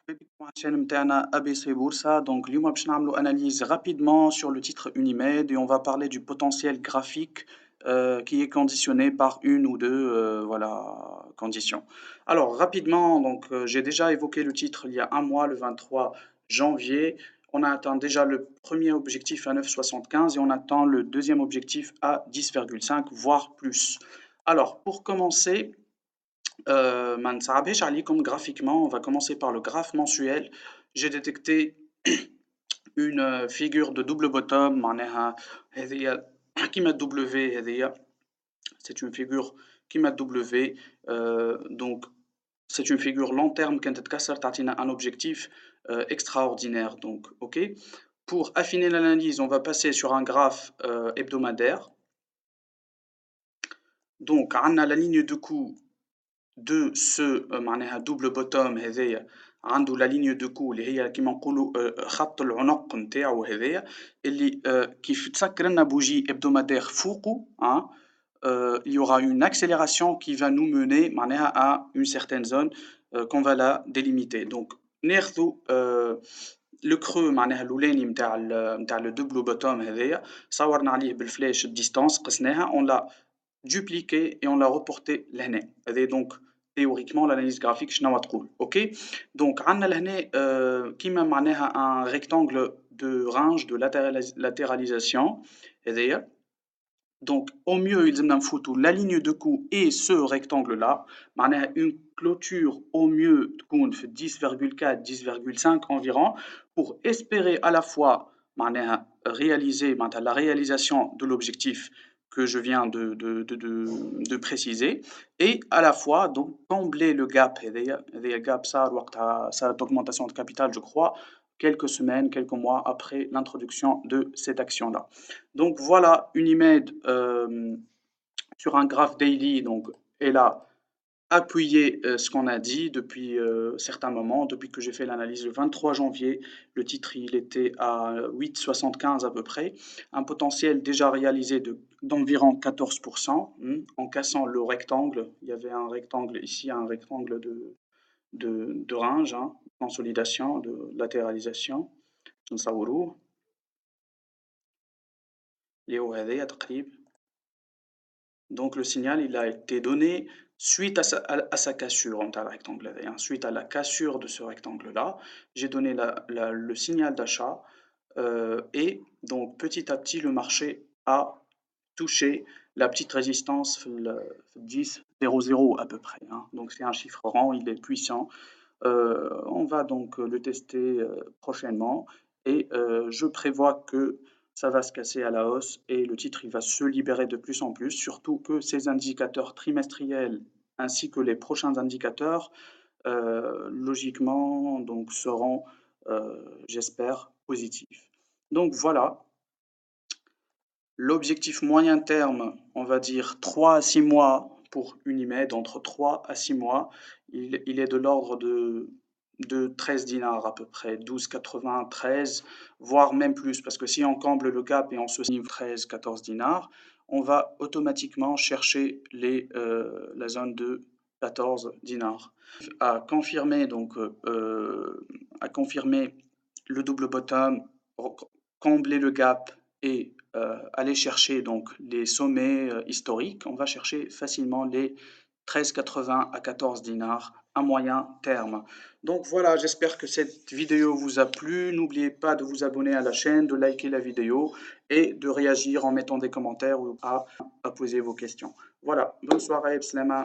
مرحبا بكم على الشانل متاعنا ABC Boursa. Donc اليوم باش نعملوا analyse rapidement sur le titre Unimed et on va parler du potentiel graphique qui est conditionné par une ou deux voilà, conditions. Alors rapidement, j'ai déjà évoqué le titre il y a un mois, le 23 janvier. On a atteint déjà le premier objectif à 9,75 et on attend le deuxième objectif à 10,5 voire plus. Alors pour commencer, ما نصعبهاش عليكم graphiquement, on va commencer par le graphe mensuel. J'ai détecté une figure de double bottom معناها هذيا كيما W هذيا. C'est une figure كيما W. Donc c'est une figure long terme كانت تتكسر تعطينا un objectif extraordinaire. Donc OK. Pour affiner l'analyse, on va passer sur un graphe hebdomadaire. Donc on a la ligne de coût de ce معناها double bottom هذايا عنده la ligne de coût اللي هي كيما نقولوا خط العنق نتاعو هذايا اللي كيف تسكر لنا بوجي hebdomadaire فوقه il y aura une accélération qui va nous mener معناها à une certaine zone qu'on va la délimiter. Donc ناخذوا le creux معناها الأولاني نتاع le double bottom هذايا صورنا عليه بالفلاش الديستانس قسناها on l'a dupliqué et on l'a reporté لهنا. هذه donc théoriquement l'analyse graphique شنو تقول. OK. Donc عندنا لهنا كيما معناها un rectangle de range de latéralisation هذايا. Donc au mieux يلزمنا نفوتوا la ligne de coût et ce rectangle là معناها une clôture au mieux تكون في 10,4 10,5 environ pour espérer à la fois معناها réaliser معناتها la réalisation de l'objectif que je viens de préciser et à la fois donc combler le gap هذايا gap صار وقتها صارت augmentation de capital je crois quelques semaines, quelques mois après l'introduction de cette action-là. Donc voilà une image sur un graphe daily, donc elle a appuyé ce qu'on a dit depuis certains moments, depuis que j'ai fait l'analyse le 23 janvier, le titre il était à 8,75 à peu près, un potentiel déjà réalisé d'environ 14%, en cassant le rectangle, il y avait un rectangle ici, un rectangle de range, consolidation, de latéralisation. نصوروه اللي هو هذايا تقريب. Donc le signal il a été donné suite à sa cassure نتاع le rectangle هذايا. Suite à la cassure de ce rectangle là, j'ai donné le signal d'achat et donc petit à petit le marché a touché la petite résistance في 10,00 à peu près. Donc c'est un chiffre rond, il est puissant. On va donc le tester prochainement et je prévois que ça va se casser à la hausse et le titre il va se libérer de plus en plus, surtout que ces indicateurs trimestriels ainsi que les prochains indicateurs logiquement donc seront j'espère positifs. Donc voilà, l'objectif moyen terme, on va dire 3 à 6 mois pour Unimed, entre 3 à 6 mois, il est de l'ordre de 13 dinars à peu près, 12,93, voire même plus, parce que si on comble le gap et on se signe 13, 14 dinars, on va automatiquement chercher la zone de 14 dinars. À confirmer, à confirmer le double bottom, combler le gap et aller chercher donc les sommets historiques, on va chercher facilement les 13,80 à 14 dinars à moyen terme. Donc voilà, j'espère que cette vidéo vous a plu. N'oubliez pas de vous abonner à la chaîne, de liker la vidéo et de réagir en mettant des commentaires ou à poser vos questions. Voilà, bonne soirée, Slama.